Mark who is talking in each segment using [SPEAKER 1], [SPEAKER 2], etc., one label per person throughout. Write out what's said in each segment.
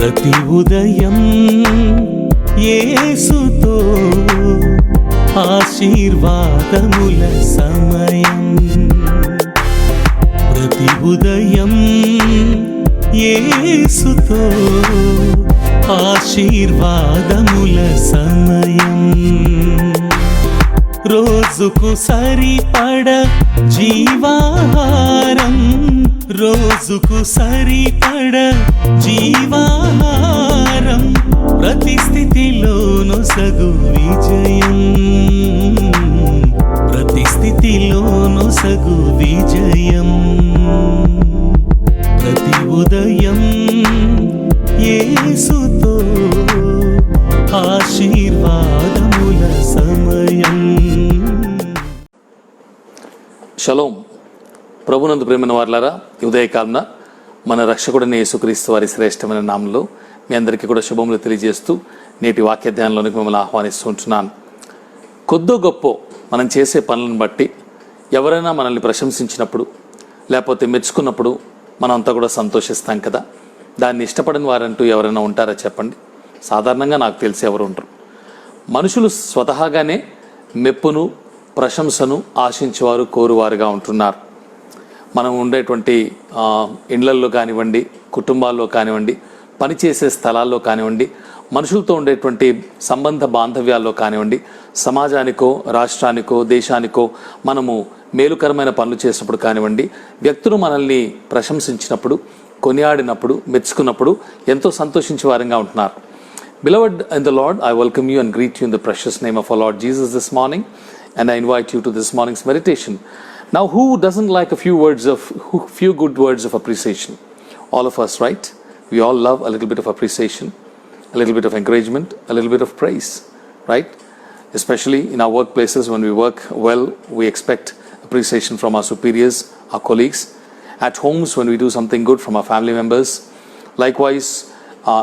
[SPEAKER 1] ప్రతి ఉదయం యేసుతో ఆశీర్వాదముల సమయం. ప్రతి ఉదయం యేసుతో ఆశీర్వాదముల సమయం. రోజుకు సరిపడ జీవాహారం, రోజుకు సరిపడ జీవాహారం, ప్రతి స్థితిలోను సగు విజయం, ప్రతి స్థితిలోను సగు విజయం. ప్రతి ఉదయం యేసుతో ఆశీర్వాదముల సమయం.
[SPEAKER 2] షలోం. ప్రభునందు ప్రేమైన వారలారా, ఉదయకాలన మన రక్షకుడైన యేసుక్రీస్తు వారి శ్రేష్టమైన నామంలో మీ అందరికీ కూడా శుభములు తెలియజేస్తూ నేటి వాక్య ధ్యానంలోనికి మిమ్మల్ని ఆహ్వానిస్తూ ఉంటున్నాను. కొద్దో గొప్ప మనం చేసే పనులను బట్టి ఎవరైనా మనల్ని ప్రశంసించినప్పుడు లేకపోతే మెచ్చుకున్నప్పుడు మనం అంతా కూడా సంతోషిస్తాం కదా. దాన్ని ఇష్టపడని వారంటూ ఎవరైనా ఉంటారా చెప్పండి? సాధారణంగా నాకు తెలిసి ఎవరు ఉంటారు. మనుషులు స్వతహాగానే మెప్పును ప్రశంసను ఆశించేవారు, కోరువారుగా ఉంటున్నారు. మనం ఉండేటువంటి ఇండ్లల్లో కానివ్వండి, కుటుంబాల్లో కానివ్వండి, పనిచేసే స్థలాల్లో కానివ్వండి, మనుషులతో ఉండేటువంటి సంబంధ బాంధవ్యాల్లో కానివ్వండి, సమాజానికో రాష్ట్రానికో దేశానికో మనము మేలుకరమైన పనులు చేసినప్పుడు కానివ్వండి, వ్యక్తులు మనల్ని ప్రశంసించినప్పుడు, కొనియాడినప్పుడు, మెచ్చుకున్నప్పుడు ఎంతో సంతోషించే వారంగా ఉంటున్నారు. Beloved in the Lord, I welcome you and greet you in the precious name of our Lord Jesus this morning, and I invite you to this morning's meditation. Now, who doesn't like a few good words of appreciation? All of us, right? We all love a little bit of appreciation, a little bit of encouragement, a little bit of praise, right? Especially in our workplaces, when we work well, we expect appreciation from our superiors, our colleagues. At homes, when we do something good, from our family members. Likewise,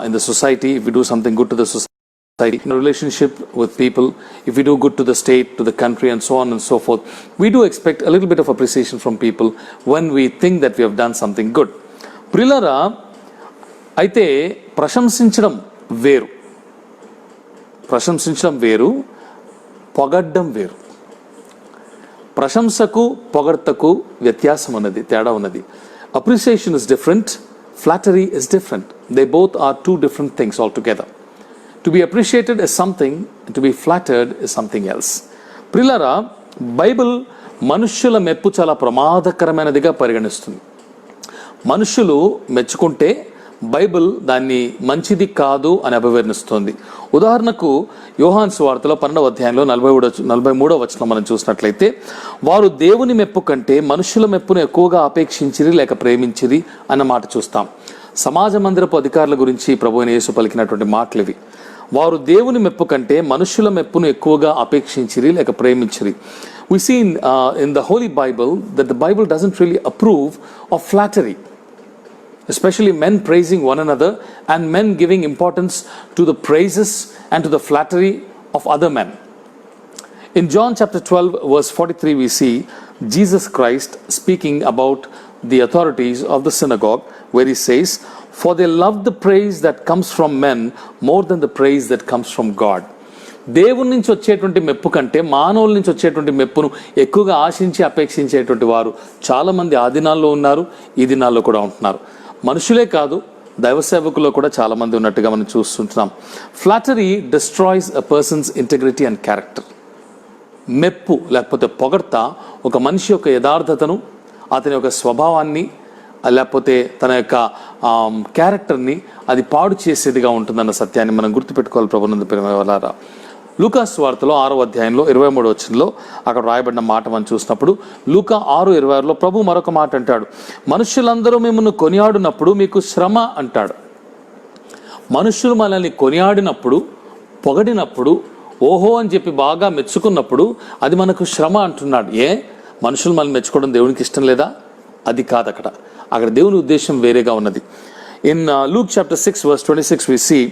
[SPEAKER 2] in the society, if we do something good to the society, in a relationship with people, if we do good to the state, to the country, and so on and so forth, we do expect a little bit of appreciation from people when we think that we have done something good. ప్రియులారా, అయితే ప్రశంసించడం వేరు, ప్రశంసించడం వేరు, పొగడ్డం వేరు. ప్రశంసకు పొగడ్తకు వ్యత్యాసం ఉన్నది, తేడా ఉన్నది. Appreciation is different, flattery is different. They both are two different things altogether. To be appreciated is something, and to be flattered is something else. ప్రియులారా, బైబిల్ మనుష్యుల మెప్పు చాలా ప్రమాదకరమైనదిగా పరిగణిస్తుంది. మనుషులు మెచ్చుకుంటే బైబిల్ దాన్ని మంచిది కాదు అని అభివర్ణిస్తోంది. ఉదాహరణకు యోహాను సువార్తలో 12వ అధ్యాయంలో 43వ వచనం మనం చూసినట్లయితే, వారు దేవుని మెప్పు కంటే మనుషుల మెప్పును ఎక్కువగా అపేక్షించిరి లేక ప్రేమించిరి అన్న మాట చూస్తాం. సమాజ మందిరపు అధికారుల గురించి ప్రభువైన యేసు పలికినటువంటి మాటలు ఇవి. వారు దేవుని మెప్పు కంటే మనుషుల మెప్పును ఎక్కువగా అపేక్షించిరి లేక ప్రేమించిరి. We see in the Holy Bible that the Bible doesn't really approve of flattery, especially men praising one another and men giving importance to the praises and to the flattery of other men. In John chapter 12 verse 43, we see Jesus Christ speaking about the authorities of the synagogue, where he says, for they love the praise that comes from men more than the praise that comes from God. దేవుని నుంచి వచ్చేటువంటి మెప్పు కంటే మానవుల నుంచి వచ్చేటువంటి మెప్పును ఎక్కువగా ఆశించి అపేక్షించేటువంటి వారు చాలామంది ఆ దినాల్లో ఉన్నారు, ఈ దినాల్లో కూడా ఉంటున్నారు. మనుషులే కాదు, దైవ సేవకుల్లో కూడా చాలామంది ఉన్నట్టుగా మనం చూస్తుంటున్నాం. Flattery destroys a person's integrity and character. మెప్పు లేకపోతే పొగడ్త ఒక మనిషి యొక్క యథార్థతను, అతని యొక్క స్వభావాన్ని, లేకపోతే తన యొక్క క్యారెక్టర్ని అది పాడు చేసేదిగా ఉంటుందన్న సత్యాన్ని మనం గుర్తుపెట్టుకోవాలి. ప్రభునందు ప్రియమైన వారలారా, లూకా సువార్తలో 6వ అధ్యాయంలో 23వ వచనంలో అక్కడ రాయబడిన మాట మనం చూసినప్పుడు, లూకా 6:26లో ప్రభు మరొక మాట అంటాడు, మనుషులందరూ మిమ్మల్ని కొనియాడినప్పుడు మీకు శ్రమ అంటాడు. మనుషులు మనల్ని కొనియాడినప్పుడు, పొగడినప్పుడు, ఓహో అని చెప్పి బాగా మెచ్చుకున్నప్పుడు అది మనకు శ్రమ అంటున్నాడు. మనుషులు మనల్ని మెచ్చుకోవడం దేవునికి ఇష్టం లేదా? అది కాదు. అక్కడ దేవుని ఉద్దేశం వేరేగా ఉన్నది. In Luke chapter 6 verse 26 we see,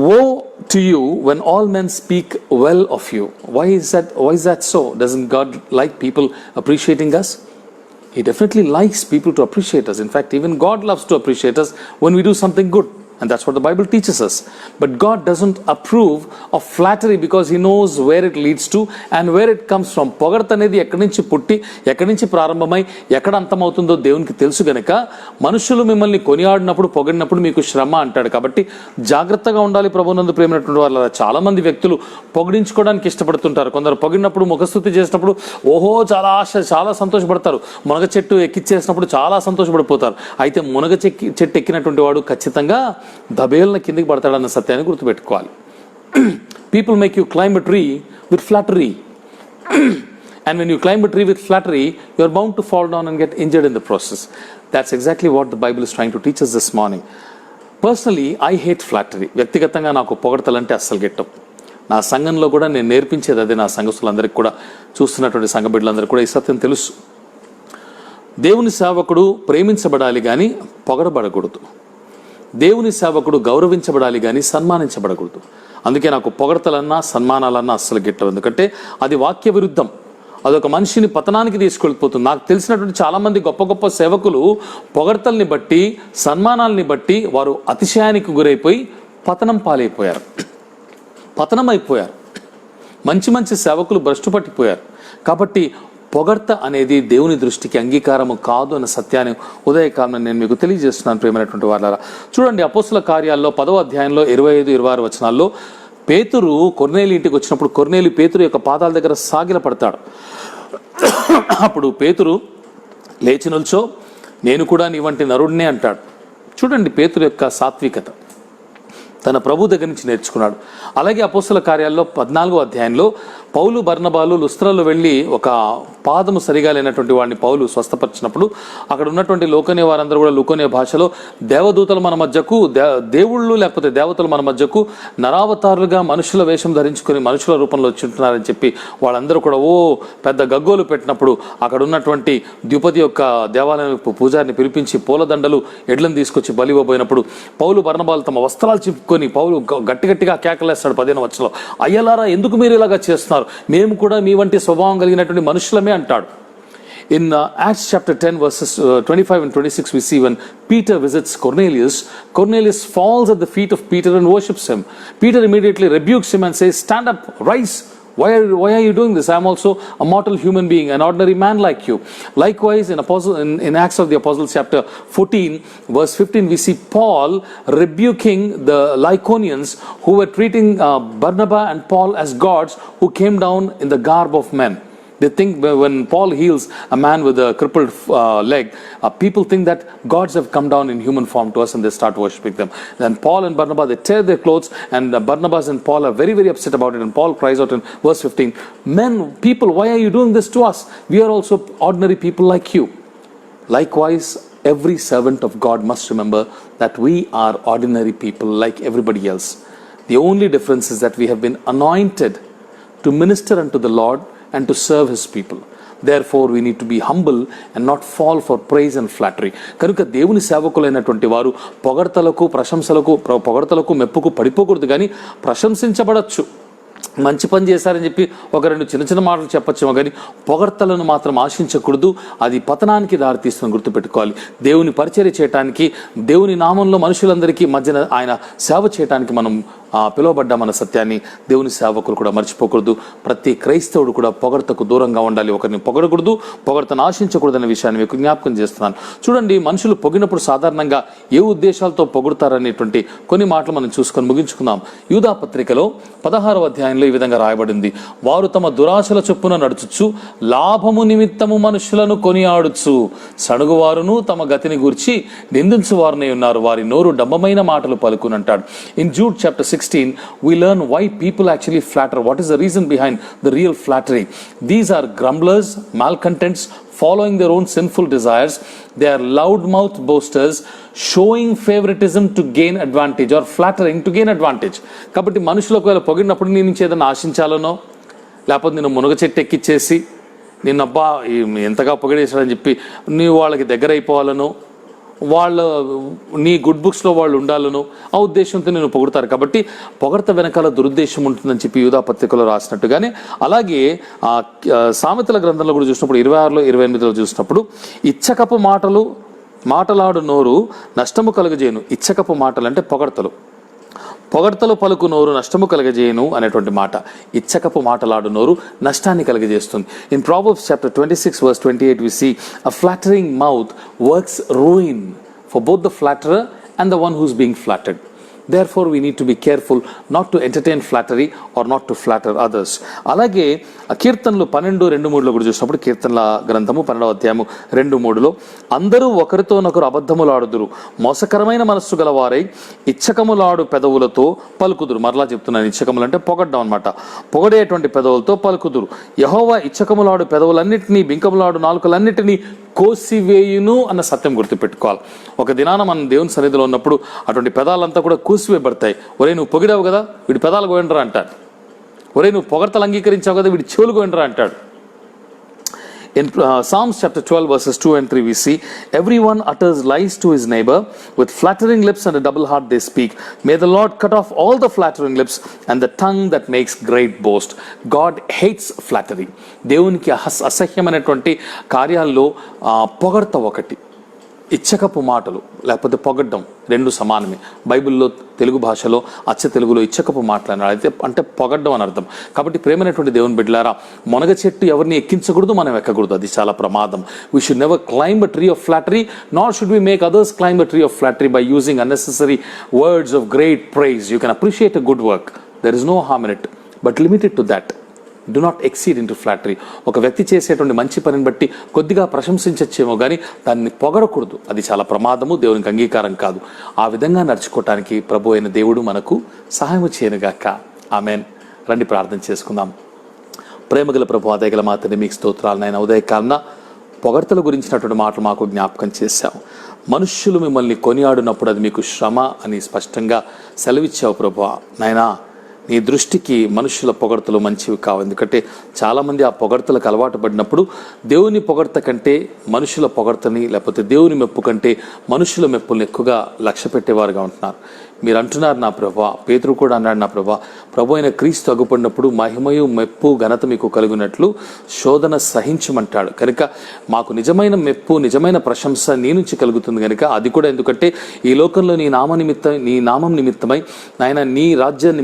[SPEAKER 2] woe to you when all men speak well of you. Why is that so? Doesn't God like people appreciating us? He definitely likes people to appreciate us. In fact, even God loves to appreciate us when we do something good. And that's what the Bible teaches us. But God doesn't approve of flattery because He knows where it leads to and where it comes from. పొగడ్త అనేది ఎక్కడి నుంచి పుట్టి ఎక్కడి నుంచి ప్రారంభమై ఎక్కడ అంతమవుతుందో దేవునికి తెలుసు గనక మనుషులు మిమ్మల్ని కొనియాడినప్పుడు పొగిడినప్పుడు మీకు శ్రమ అంటాడు. కాబట్టి జాగ్రత్తగా ఉండాలి ప్రభువునందు ప్రేమైనటువంటి వాళ్ళ. చాలా మంది వ్యక్తులు పొగిడించుకోవడానికి ఇష్టపడుతుంటారు. కొందరు పొగిడినప్పుడు ముఖస్తుతి చేసినప్పుడు ఓహో చాలా సంతోషపడతారు. మునగ చెట్టు ఎక్కిచ్చేసినప్పుడు చాలా సంతోషపడిపోతారు. అయితే మునగ చెట్టు ఎక్కినటువంటి వాడు ఖచ్చితంగా దబేల్న కిందికి పడతాడన్న సత్యాన్ని గుర్తుపెట్టుకోవాలి. People make you climb a tree with flattery. And when you climb a tree with flattery, you are bound to fall down and get injured in the process. That's exactly what the Bible is trying to teach us this morning. Personally, I hate flattery. వ్యక్తిగతంగా నాకు పొగడతలంటే అస్సలు గిట్టం. నా సంఘంలో కూడా నేను నేర్పించేది అదే. నా సంఘస్థులందరికీ కూడా, చూస్తున్నటువంటి సంఘ బిడ్డలందరికీ కూడా ఈ సత్యం తెలుసు. దేవుని సేవకుడు ప్రేమించబడాలి కానీ పొగడబడకూడదు. దేవుని సేవకుడు గౌరవించబడాలి కానీ సన్మానించబడకూడదు. అందుకే నాకు పొగడతలన్నా సన్మానాలన్నా అస్సలు గిట్టవు. ఎందుకంటే అది వాక్య విరుద్ధం. అదొక మనిషిని పతనానికి తీసుకెళ్ళిపోతుంది. నాకు తెలిసినటువంటి చాలామంది గొప్ప గొప్ప సేవకులు పొగడతల్ని బట్టి సన్మానాలని బట్టి వారు అతిశయానికి గురైపోయి పతనం పాలైపోయారు, పతనమైపోయారు. మంచి మంచి సేవకులు భ్రష్టు పట్టిపోయారు. కాబట్టి పొగడ్త అనేది దేవుని దృష్టికి అంగీకారము కాదు అన్న సత్యాన్ని ఉదయకాలం నేను మీకు తెలియజేస్తున్నాను ప్రియమైనటువంటి వాళ్ళారా. చూడండి, అపోస్తుల కార్యాల్లో 10వ అధ్యాయంలో 25-26 వచనాల్లో పేతురు కొర్నేలి ఇంటికి వచ్చినప్పుడు కొర్నేలి పేతురు యొక్క పాదాల దగ్గర సాగిల పడతాడు. అప్పుడు పేతురు లేచి నిల్చో, నేను కూడా నీ వంటి నరుడినే అంటాడు. చూడండి పేతురు యొక్క సాత్వికత తన ప్రభు దగ్గర నుంచి నేర్చుకున్నాడు. అలాగే అపోస్తుల కార్యాల్లో 14వ అధ్యాయంలో పౌలు బర్నబాలు లుస్త్రలో వెళ్ళి ఒక పాదము సరిగా లేనటువంటి వాడిని పౌలు స్వస్థపరిచినప్పుడు అక్కడ ఉన్నటువంటి లోకనీయ వారందరూ కూడా లోకనీయ భాషలో దేవదూతలు మన మధ్యకు, దేవుళ్ళు లేకపోతే దేవతలు మన మధ్యకు నరావతారులుగా మనుషుల వేషం ధరించుకొని మనుషుల రూపంలో వచ్చుంటున్నారని చెప్పి వాళ్ళందరూ కూడా పెద్ద గగ్గోలు పెట్టినప్పుడు అక్కడ ఉన్నటువంటి ద్విపది యొక్క దేవాలయం పూజారిని పిలిపించి పూలదండలు ఎడ్లను తీసుకొచ్చి బలి ఇవ్వబోయినప్పుడు పౌలు బర్నబాలు తమ వస్త్రాలు చిప్పుకొని పౌలు గట్టిగా కేకలేస్తాడు 15వ వచనంలో, అయ్యలారా ఎందుకు మీరు ఇలాగా చేస్తున్నారు, మేము కూడా మీ వంటి స్వభావం కలిగినటువంటి మనుషులమే అంటాడు. In Acts chapter 10 verses 25 and 26 we see when Peter visits Cornelius, Cornelius falls at the feet of Peter and worships him. Peter immediately rebukes him and says, stand up, rise. Why are you doing this? I am also a mortal human being, an ordinary man like you. Likewise, in Acts of the Apostles chapter 14 verse 15 we see Paul rebuking the Lycaonians who were treating Barnabas and Paul as gods who came down in the garb of men. They think when Paul heals a man with a crippled leg, people think that gods have come down in human form to us and they start worshipping them. Then Paul and Barnabas, they tear their clothes, and Barnabas and Paul are very, very upset about it. And Paul cries out in verse 15, men, people, why are you doing this to us? We are also ordinary people like you. Likewise, every servant of God must remember that we are ordinary people like everybody else. The only difference is that we have been anointed to minister unto the Lord and to serve his people. Therefore we need to be humble and not fall for praise and flattery. కనుక దేవుని సేవకులైనటువంటి వారు పొగడతలకు మెప్పుకు పడిపోకూడదు, కానీ ప్రశంసించబడచ్చు. మంచి పని చేశారని చెప్పి ఒక రెండు చిన్న మాటలు చెప్పచ్చేమో, కానీ పొగడ్తలను మాత్రం ఆశించకూడదు. అది పతనానికి దారితీస్తుందని గుర్తుపెట్టుకోవాలి. దేవుని పరిచర్య చేయడానికి, దేవుని నామంలో మనుషులందరికీ మధ్యన ఆయన సేవ చేయడానికి మనం పిలువబడ్డామన్న సత్యాన్ని దేవుని సేవకులు కూడా మర్చిపోకూడదు. ప్రతి క్రైస్తవుడు కూడా పొగడ్తకు దూరంగా ఉండాలి. ఒకరిని పొగడకూడదు, పొగడ్తను ఆశించకూడదు అనే విషయాన్ని మీకు జ్ఞాపకం చేస్తున్నాను. చూడండి, మనుషులు పొగినప్పుడు సాధారణంగా ఏ ఉద్దేశాలతో పొగుడతారనేటువంటి కొన్ని మాటలు మనం చూసుకొని ముగించుకుందాం. యూదా పత్రికలో 16వ అధ్యాయంలో ఈ విధంగా రాయబడింది, వారు తమ దురాశల చొప్పున నడుచుచు లాభము నిమిత్తము మనుషులను కొనియాడుచు సడుగువారును తమ గతిని గూర్చి నిందించువారునే ఉన్నారు, వారి నోరు డబ్బమైన మాటలు పలుకునంటాడు. In Jude chapter 16 we learn why people actually flatter. What is the reason behind the real flattery? These are grumblers, malcontents, following their own sinful desires. They are loudmouth boasters, showing favoritism to gain advantage, or flattering to gain advantage. కాబట్టి మనుషులకు ఒకవేళ పొగిడినప్పుడు నీ నుంచి ఏదైనా ఆశించాలనో, లేకపోతే నేను మునగ చెట్టు ఎక్కిచ్చేసి నిన్నబ్బా ఎంతగా పొగిడేశాడని చెప్పి నీవు వాళ్ళకి దగ్గర అయిపోవాలనో, వాళ్ళ నీ గుడ్ బుక్స్లో వాళ్ళు ఉండాలను ఆ ఉద్దేశంతో నేను పొగుడతారు. కాబట్టి పొగడత వెనకాల దురుద్దేశం ఉంటుందని చెప్పి యూదా పత్రికలో రాసినట్టుగానే, అలాగే సామెతల గ్రంథంలో కూడా చూసినప్పుడు 26లో 28లో చూసినప్పుడు ఇచ్చకపు మాటలాడు నోరు నష్టము కలుగజేయను. ఇచ్చకపు మాటలు అంటే పొగడ్తలు పలుకు నోరు నష్టము కలగజేయను అనేటువంటి మాట. ఇచ్చకపు మాటలాడు నోరు నష్టాన్ని కలగజేస్తుంది. In Proverbs chapter 26 verse 28 we see a flattering mouth works ruin for both the flatterer and the one who's being flattered. Therefore we need to be careful not to entertain flattery or not to flatter others. అలాగే కీర్తనలు 12:2-3లో కూడా చూసినప్పుడు, కీర్తనల గ్రంథము 12వ అధ్యాయము 2-3లో అందరూ ఒకరితోనొకరు అబద్ధములాడుదురు, మోసకరమైన మనస్సు గలవారై ఇచ్చకములాడు పెదవులతో పలుకుదురు. మరలా చెప్తున్నాను, ఇచ్చకములు అంటే పొగడ్డం అనమాట. పొగడేటువంటి పెదవులతో పలుకుదురు. యెహోవా ఇచ్చకములాడు పెదవులన్నిటినీ బింకములాడు నాలుకలన్నిటినీ కోసివేయును అన్న సత్యం గుర్తుపెట్టుకోవాలి. ఒక దినాన మనం దేవుని సన్నిధిలో ఉన్నప్పుడు అటువంటి పెదాలంతా కూడా కోసివేయబడతాయి. ఒరే నువ్వు పొగిడావు కదా, వీడి పెదాలు గోయండ్రా అంటాడు. ఒరే నువ్వు పొగడ్తలు అంగీకరించావు కదా, వీడి చెవులు గోయండ్రా అంటాడు. In Psalms chapter 12 verses 2 and 3 we see, everyone utters lies to his neighbor, with flattering lips and a double heart they speak. May the Lord cut off all the flattering lips and the tongue that makes great boast. God hates flattery. దేవునికి అసహ్యమైనటువంటి కార్యాల్లో పొగడ్త ఒకటి, ఇచ్చకపు మాటలు లేకపోతే పొగడ్డం రెండు సమానమే. బైబిల్లో తెలుగు భాషలో అచ్చ తెలుగులో ఇచ్చకపు మాటలు అన్నాడు, అయితే అంటే పొగడ్డం అని అర్థం. కాబట్టి ప్రేమైనటువంటి దేవుని బిడ్డలారా, మునగ చెట్టు ఎవరిని ఎక్కించకూడదు, మనం ఎక్కకూడదు, అది చాలా ప్రమాదం. We should never climb a tree of flattery, not should we make others climb a tree of flattery by using unnecessary words of great praise. You can appreciate a good work, there is no harm in it, but limited to that. Do not exceed into flattery. ఒక వ్యక్తి చేసేటువంటి మంచి పనిని బట్టి కొద్దిగా ప్రశంసించచ్చేమో కానీ దాన్ని పొగడకూడదు, అది చాలా ప్రమాదము, దేవునికి అంగీకారం కాదు. ఆ విధంగా నడుచుకోవటానికి ప్రభు అయిన దేవుడు మనకు సహాయం చేయనుగాక. ఆమెన్. రండి ప్రార్థన చేసుకుందాం. ప్రేమగల ప్రభు, అదయగల మా తండ్రి, మీకు స్తోత్రాలు నాయన. ఉదయకాలన పొగడ్తల గురించినటువంటి మాటలు మాకు జ్ఞాపకం చేశావు. మనుష్యులు మిమ్మల్ని కొనియాడినప్పుడు అది మీకు శ్రమ అని స్పష్టంగా సెలవిచ్చావు ప్రభు నాయనా. నీ దృష్టికి మనుషుల పొగడ్తలు మంచివి కావు, ఎందుకంటే చాలామంది ఆ పొగడ్తలకు అలవాటు పడినప్పుడు దేవుని పొగడ్త కంటే మనుషుల పొగడ్తని, లేకపోతే దేవుని మెప్పు కంటే మనుషుల మెప్పుల్ని ఎక్కువగా లక్ష్య పెట్టేవారుగా ఉంటున్నారు. మీరు అంటున్నారు నా ప్రభా, పేతురు కూడా అన్నాడు నా ప్రభు అయిన క్రీస్తు అగుపడినప్పుడు మహిమయు మెప్పు ఘనత మీకు కలుగునట్లు శోధన సహించమంటాడు. కనుక మాకు నిజమైన మెప్పు నిజమైన ప్రశంస నీ నుంచి కలుగుతుంది కనుక అది కూడా, ఎందుకంటే ఈ లోకంలో నీ నామం నిమిత్తమై నాయన, నీ రాజ్యం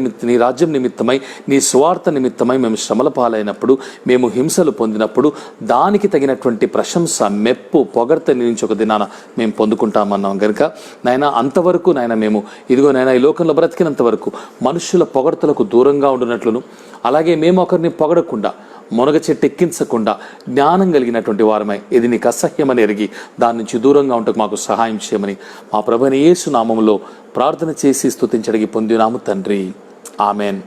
[SPEAKER 2] నిమిత్తమై, నీ స్వార్థ నిమిత్తమై మేము శ్రమల పాలైనప్పుడు, మేము హింసలు పొందినప్పుడు దానికి తగినటువంటి ప్రశంస మెప్పు పొగడ్త నీ నుంచి ఒక దినాన మేము పొందుకుంటామన్నాం కనుక నాయన, అంతవరకు నాయన మేము ఇదిగో నాయన ఈ లోకంలో బ్రతికినంత వరకు మనుషుల పొగడ్తలకు దూరంగా ఉండినట్లును, అలాగే మేము ఒకరిని పొగడకుండా మునగ చెట్టు ఎక్కించకుండా జ్ఞానం కలిగినటువంటి వారమై ఇది నీకు అసహ్యమని ఎరిగి దాని నుంచి దూరంగా ఉంటకు మాకు సహాయం చేయమని మా ప్రభువైన యేసు నామములో ప్రార్థన చేసి స్తుతించడిగి పొందినాము తండ్రి. ఆమెన్.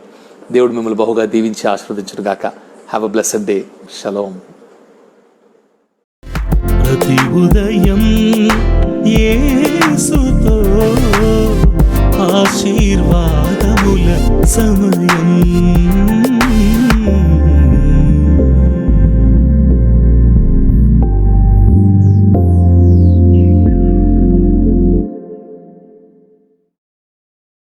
[SPEAKER 2] దేవుడు మిమ్మల్ని బహుగా దీవించి ఆశీర్వదించుగాక. Have a blessed day. Shalom.
[SPEAKER 1] ప్రతి ఉదయం యేసుతో ఆశీర్వాదముల సమయం.